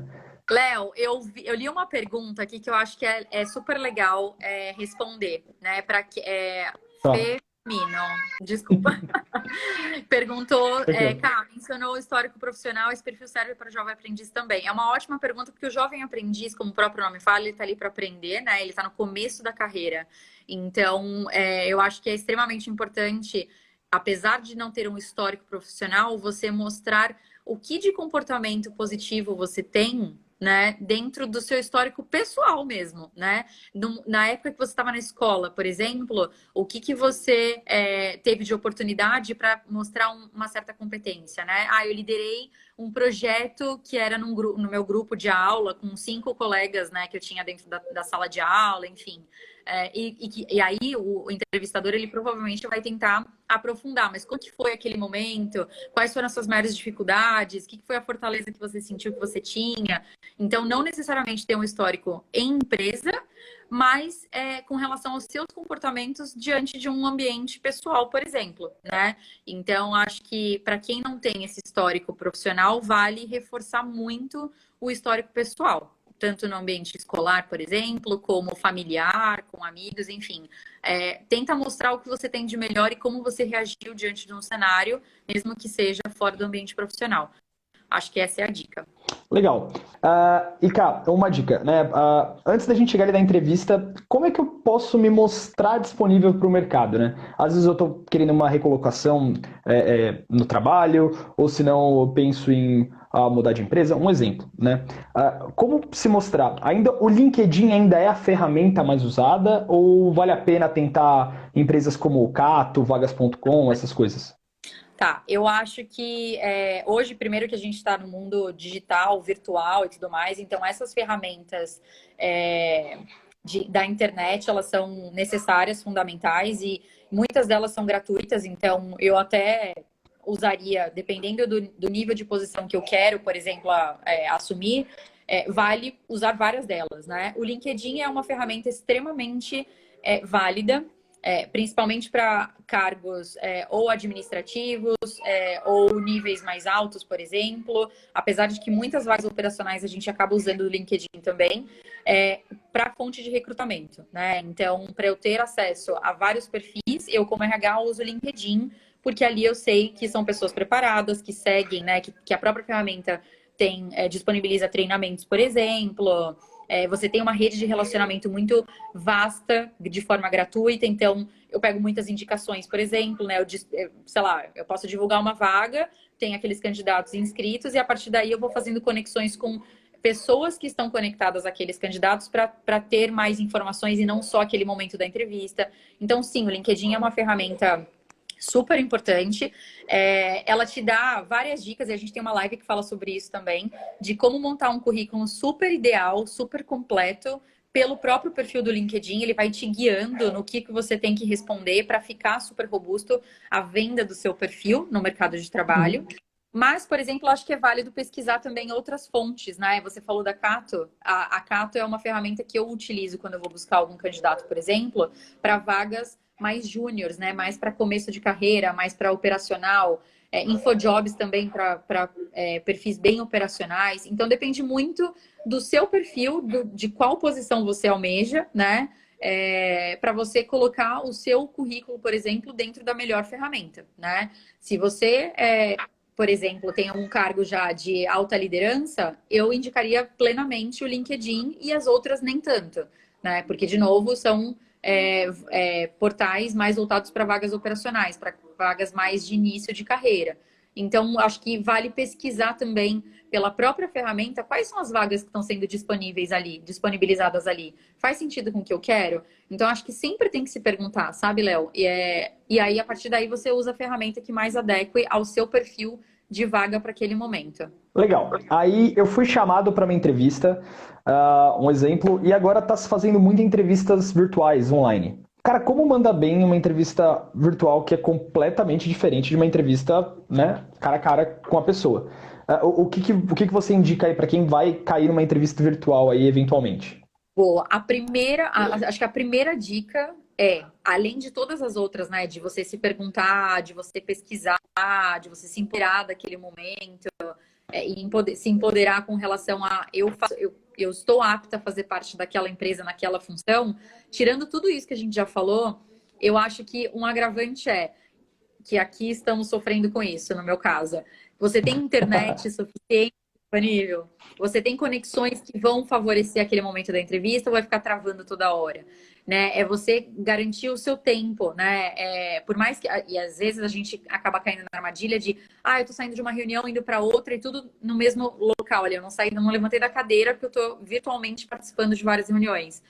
Léo, eu li uma pergunta aqui que eu acho que é super legal responder, né? Para que Tá, Femino, desculpa. Perguntou, tranquilo. Cá, mencionou o histórico profissional, esse perfil serve para o jovem aprendiz também. É uma ótima pergunta, porque o jovem aprendiz, como o próprio nome fala, ele está ali para aprender, né? Ele está no começo da carreira. Então, eu acho que é extremamente importante, apesar de não ter um histórico profissional, você mostrar o que de comportamento positivo você tem, né, dentro do seu histórico pessoal mesmo, né? Na época que você estava na escola, por exemplo, o que você teve de oportunidade para mostrar uma certa competência, né? Ah, eu liderei um projeto que era no meu grupo de aula com 5 colegas, né, que eu tinha dentro da sala de aula, enfim. E aí o entrevistador, ele provavelmente vai tentar aprofundar, mas como que foi aquele momento? Quais foram as suas maiores dificuldades? O que foi a fortaleza que você sentiu que você tinha? Então, não necessariamente ter um histórico em empresa, mas com relação aos seus comportamentos diante de um ambiente pessoal, por exemplo, né? Então, acho que para quem não tem esse histórico profissional, vale reforçar muito o histórico pessoal, tanto no ambiente escolar, por exemplo, como familiar, com amigos, enfim. Tenta mostrar o que você tem de melhor e como você reagiu diante de um cenário, mesmo que seja fora do ambiente profissional. Acho que essa é a dica. Legal. E cá, uma dica, né? Antes da gente chegar ali na entrevista, como é que eu posso me mostrar disponível para o mercado, né? Às vezes eu estou querendo uma recolocação no trabalho, ou se não eu penso em mudar de empresa. Um exemplo, né? Como se mostrar? O LinkedIn ainda é a ferramenta mais usada ou vale a pena tentar empresas como o Cato, Vagas.com, essas coisas? Tá, eu acho que hoje, primeiro que a gente está no mundo digital, virtual e tudo mais, então essas ferramentas da internet, elas são necessárias, fundamentais, e muitas delas são gratuitas, então eu até usaria, dependendo do nível de posição que eu quero, por exemplo, assumir, vale usar várias delas, né? O LinkedIn é uma ferramenta extremamente válida, principalmente para cargos ou administrativos ou níveis mais altos, por exemplo. Apesar de que muitas vagas operacionais a gente acaba usando o LinkedIn também, para fonte de recrutamento, né? Então, para eu ter acesso a vários perfis, eu como RH uso o LinkedIn, porque ali eu sei que são pessoas preparadas, que seguem, né? Que a própria ferramenta disponibiliza treinamentos, por exemplo. Você tem uma rede de relacionamento muito vasta, de forma gratuita, então eu pego muitas indicações, por exemplo, né? Sei lá, eu posso divulgar uma vaga, tem aqueles candidatos inscritos, e a partir daí eu vou fazendo conexões com pessoas que estão conectadas àqueles candidatos para ter mais informações e não só aquele momento da entrevista. Então, sim, o LinkedIn é uma ferramenta super importante. Ela te dá várias dicas, e a gente tem uma live que fala sobre isso também, de como montar um currículo super ideal, super completo, pelo próprio perfil do LinkedIn. Ele vai te guiando no que você tem que responder para ficar super robusto à venda do seu perfil no mercado de trabalho. Uhum. Mas, por exemplo, acho que é válido pesquisar também outras fontes, né? Você falou da Cato. A Cato é uma ferramenta que eu utilizo quando eu vou buscar algum candidato, por exemplo, para vagas mais júniores, né? Mais para começo de carreira, mais para operacional. Infojobs também para perfis bem operacionais. Então, depende muito do seu perfil, de qual posição você almeja, né? Para você colocar o seu currículo, por exemplo, dentro da melhor ferramenta, né? Se você por exemplo, tem um cargo já de alta liderança, eu indicaria plenamente o LinkedIn, e as outras nem tanto, né? Porque, de novo, são portais mais voltados para vagas operacionais, para vagas mais de início de carreira. Então, acho que vale pesquisar também pela própria ferramenta quais são as vagas que estão sendo disponíveis ali, disponibilizadas ali. Faz sentido com o que eu quero? Então, acho que sempre tem que se perguntar, sabe, Léo? E aí, a partir daí, você usa a ferramenta que mais adeque ao seu perfil de vaga para aquele momento. Legal. Aí eu fui chamado para uma entrevista, um exemplo, e agora está se fazendo muitas entrevistas virtuais, online. Cara, como manda bem uma entrevista virtual que é completamente diferente de uma entrevista, né, cara a cara com a pessoa? O que você indica aí para quem vai cair numa entrevista virtual aí eventualmente? Boa. Acho que a primeira dica é, além de todas as outras, né, de você se perguntar, de você pesquisar, de você se empoderar daquele momento, se empoderar com relação a eu estou apta a fazer parte daquela empresa naquela função, tirando tudo isso que a gente já falou, eu acho que um agravante é que aqui estamos sofrendo com isso, no meu caso. Você tem internet suficiente disponível? Você tem conexões que vão favorecer aquele momento da entrevista ou vai ficar travando toda hora? Né? É você garantir o seu tempo, né? Por mais que... E às vezes a gente acaba caindo na armadilha de eu tô saindo de uma reunião, indo para outra e tudo no mesmo local. Olha, eu não levantei da cadeira porque eu tô virtualmente participando de várias reuniões.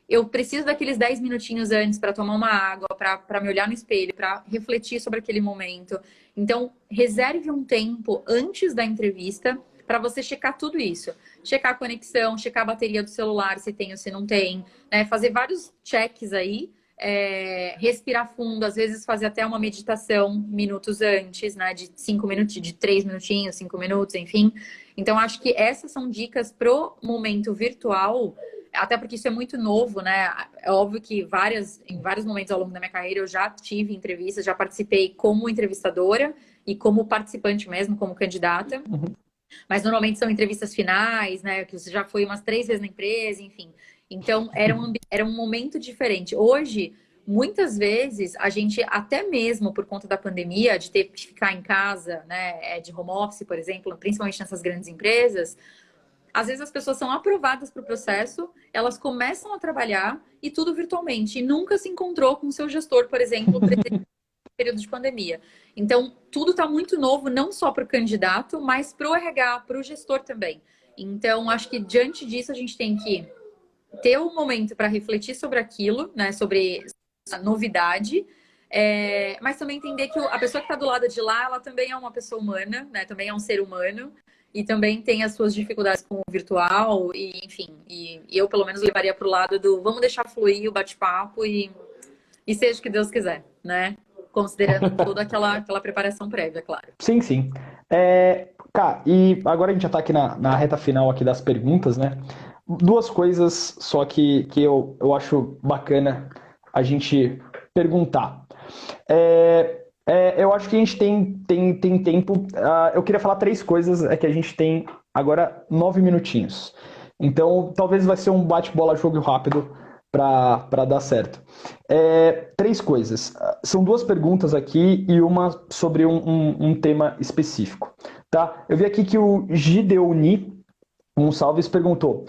Eu preciso daqueles 10 minutinhos antes para tomar uma água, para me olhar no espelho, para refletir sobre aquele momento. Então, reserve um tempo antes da entrevista para você checar tudo isso. Checar a conexão, checar a bateria do celular, se tem ou se não tem. Né? Fazer vários checks aí. Respirar fundo, às vezes fazer até uma meditação minutos antes, né? De 5 minutos, de 3 minutinhos, 5 minutos, enfim. Então, acho que essas são dicas pro momento virtual, até porque isso é muito novo, né? É óbvio que em vários momentos ao longo da minha carreira eu já tive entrevistas, já participei como entrevistadora e como participante mesmo, como candidata. Mas normalmente são entrevistas finais, né? Que você já foi umas 3 vezes na empresa, enfim. Então, era um momento diferente. Hoje, muitas vezes, a gente, até mesmo por conta da pandemia, de ter que ficar em casa, né? De home office, por exemplo, principalmente nessas grandes empresas, às vezes as pessoas são aprovadas para o processo, elas começam a trabalhar e tudo virtualmente. E nunca se encontrou com o seu gestor, por exemplo, no período de pandemia. Então, tudo está muito novo, não só para o candidato, mas para o RH, para o gestor também. Então, acho que diante disso a gente tem que ter um momento para refletir sobre aquilo, né? Sobre a novidade. Mas também entender que a pessoa que está do lado de lá, ela também é uma pessoa humana, né? Também é um ser humano. E também tem as suas dificuldades com o virtual, e enfim, e eu pelo menos levaria para o lado do vamos deixar fluir o bate-papo e seja o que Deus quiser, né? Considerando toda aquela preparação prévia, claro. Sim, sim. Cara, e agora a gente já está aqui na reta final aqui das perguntas, né? Duas coisas só que eu acho bacana a gente perguntar. Eu acho que a gente tem tempo. Eu queria falar 3 coisas, que a gente tem agora 9 minutinhos. Então, talvez vai ser um bate-bola jogo rápido para dar certo. 3 coisas. São 2 perguntas aqui e uma sobre um tema específico. Tá? Eu vi aqui que o Gideoni Gonçalves perguntou: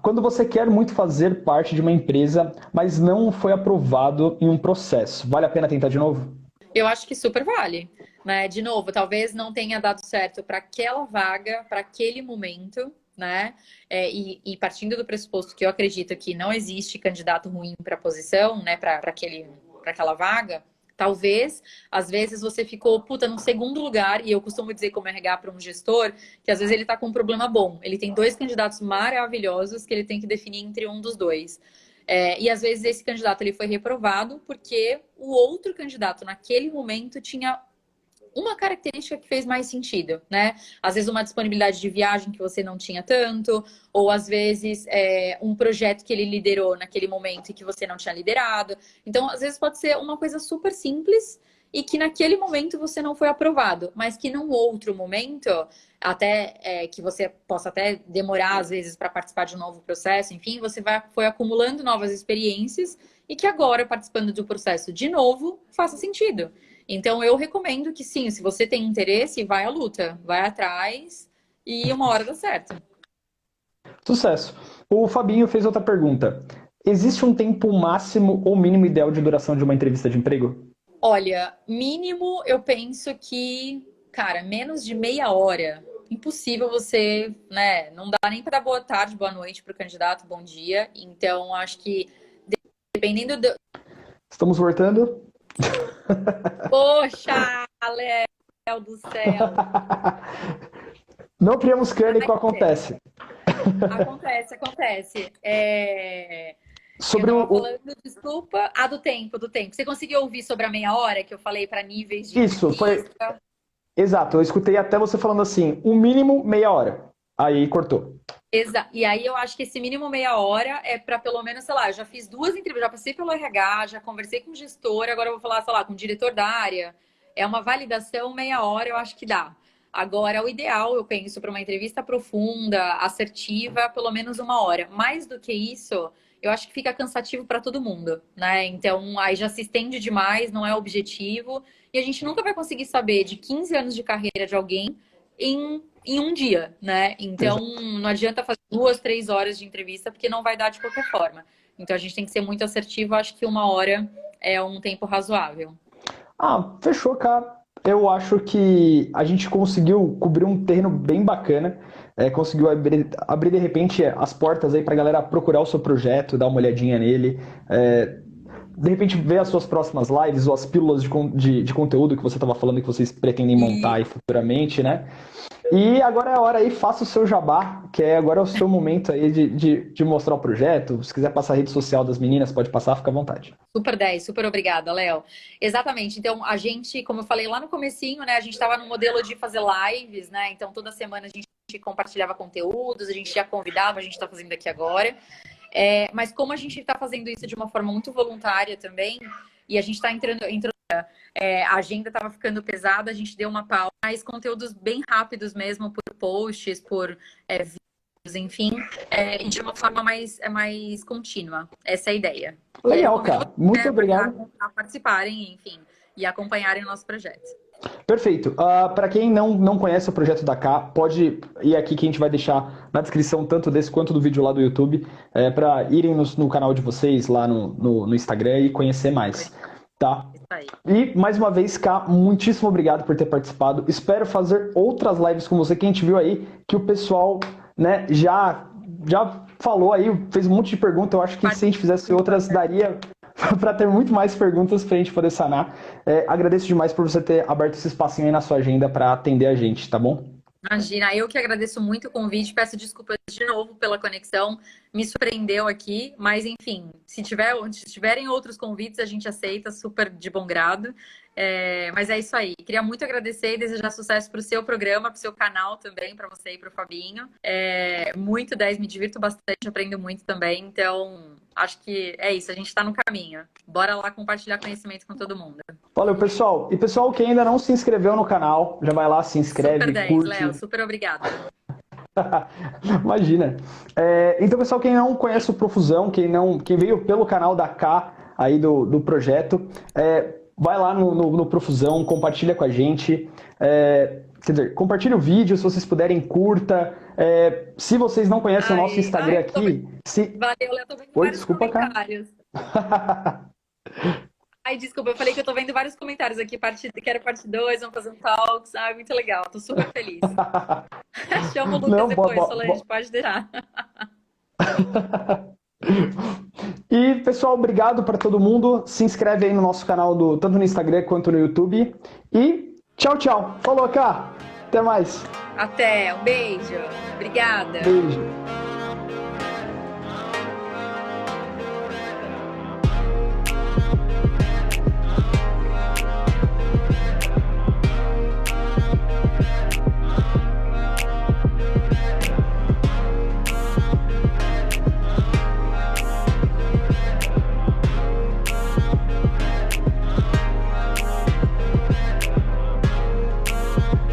quando você quer muito fazer parte de uma empresa, mas não foi aprovado em um processo, vale a pena tentar de novo? Eu acho que super vale, né? De novo, talvez não tenha dado certo para aquela vaga, para aquele momento, né? E partindo do pressuposto que eu acredito que não existe candidato ruim para a posição, né? Para aquela vaga, talvez, às vezes você ficou, no segundo lugar, e eu costumo dizer como RH para um gestor, que às vezes ele está com um problema bom. Ele tem 2 candidatos maravilhosos que ele tem que definir entre um dos 2. E às vezes esse candidato ele foi reprovado porque o outro candidato naquele momento tinha uma característica que fez mais sentido, né? Às vezes uma disponibilidade de viagem que você não tinha tanto, ou às vezes um projeto que ele liderou naquele momento e que você não tinha liderado. Então, às vezes pode ser uma coisa super simples e que naquele momento você não foi aprovado, mas que num outro momento, até que você possa até demorar às vezes para participar de um novo processo, enfim, você foi acumulando novas experiências e que agora, participando do processo de novo, faça sentido. Então, eu recomendo que sim, se você tem interesse, vai à luta, vai atrás e uma hora dá certo. Sucesso. O Fabinho fez outra pergunta. Existe um tempo máximo ou mínimo ideal de duração de uma entrevista de emprego? Olha, mínimo eu penso que Cara, menos de meia hora. Impossível você, né? Não dá nem para dar boa tarde, boa noite para o candidato, bom dia. Então, acho que dependendo do. Estamos voltando. Poxa, Léo do céu! Não criamos cânico, acontece. Acontece. Sobre eu tava falando, desculpa, do tempo. Você conseguiu ouvir sobre a meia hora que eu falei para níveis de Isso, foi. entrevista? Exato, eu escutei até você falando assim, o mínimo meia hora. Aí cortou. E aí eu acho que esse mínimo meia hora é para pelo menos, sei lá, eu já fiz 2 entrevistas, já passei pelo RH, já conversei com o gestor, agora eu vou falar, sei lá, com o diretor da área. É uma validação meia hora, eu acho que dá. Agora, o ideal, eu penso, para uma entrevista profunda, assertiva, pelo menos 1 hora. Mais do que isso, eu acho que fica cansativo para todo mundo, né? Então, aí já se estende demais, não é objetivo. E a gente nunca vai conseguir saber de 15 anos de carreira de alguém em um dia, né? Então, não adianta fazer 2, 3 horas de entrevista, porque não vai dar de qualquer forma. Então, a gente tem que ser muito assertivo. Acho que 1 hora é um tempo razoável. Fechou, cara. Eu acho que a gente conseguiu cobrir um terreno bem bacana. Conseguiu abrir de repente as portas aí pra galera procurar o seu projeto, dar uma olhadinha nele. De repente ver as suas próximas lives ou as pílulas de conteúdo que você estava falando que vocês pretendem montar aí futuramente, né? E agora é a hora aí, faça o seu jabá, que agora é o seu momento aí de mostrar o projeto. Se quiser passar a rede social das meninas, pode passar, fica à vontade. Super 10, super obrigada, Léo. Exatamente. Então, a gente, como eu falei lá no comecinho, né? A gente estava no modelo de fazer lives, né? Então, toda semana a gente compartilhava conteúdos, a gente já convidava, a gente está fazendo aqui agora. Mas como a gente está fazendo isso de uma forma muito voluntária também, e a gente está entrando a agenda estava ficando pesada, a gente deu uma pausa, mas conteúdos bem rápidos mesmo, por posts, por vídeos, enfim, e de uma forma mais contínua. Essa é a ideia. Legal, cara. Muito obrigado. A participarem, enfim, e acompanharem o nosso projeto. Perfeito. Para quem não conhece o projeto da K, pode ir aqui que a gente vai deixar na descrição tanto desse quanto do vídeo lá do YouTube, para irem no canal de vocês lá no Instagram e conhecer mais. Tá? E, mais uma vez, Ká, muitíssimo obrigado por ter participado. Espero fazer outras lives com você, que a gente viu aí que o pessoal, né, já falou aí, fez um monte de perguntas. Eu acho que se a gente fizesse outras, daria para ter muito mais perguntas para a gente poder sanar. Agradeço demais por você ter aberto esse espacinho aí na sua agenda para atender a gente, tá bom? Imagina, eu que agradeço muito o convite, peço desculpas de novo pela conexão, me surpreendeu aqui, mas enfim, se tiverem outros convites, a gente aceita, super de bom grado. Mas é isso aí, queria muito agradecer e desejar sucesso para o seu programa, para o seu canal também, para você e para o Fabinho. Muito 10, me divirto bastante, aprendo muito também, então acho que é isso, a gente está no caminho. Bora lá compartilhar conhecimento com todo mundo. Valeu, pessoal. E pessoal que ainda não se inscreveu no canal, já vai lá, se inscreve, super 10, curte. Léo, super obrigada. Imagina. Então, pessoal, quem não conhece o Profusão, quem veio pelo canal da K aí do projeto, vai lá no Profusão, compartilha com a gente. Quer dizer, compartilha o vídeo, se vocês puderem, curta. Se vocês não conhecem o nosso Instagram aqui... Valeu, Léo, tô vendo vários comentários. Desculpa, eu falei que eu tô vendo vários comentários aqui, quero parte 2, vamos fazer um talks. Muito legal, tô super feliz. Chama o Lucas depois, Solange, pode deixar. E, pessoal, obrigado para todo mundo. Se inscreve aí no nosso canal, tanto no Instagram quanto no YouTube. E tchau, tchau. Falou, Ká. Até mais. Até, um beijo. Obrigada. Beijo.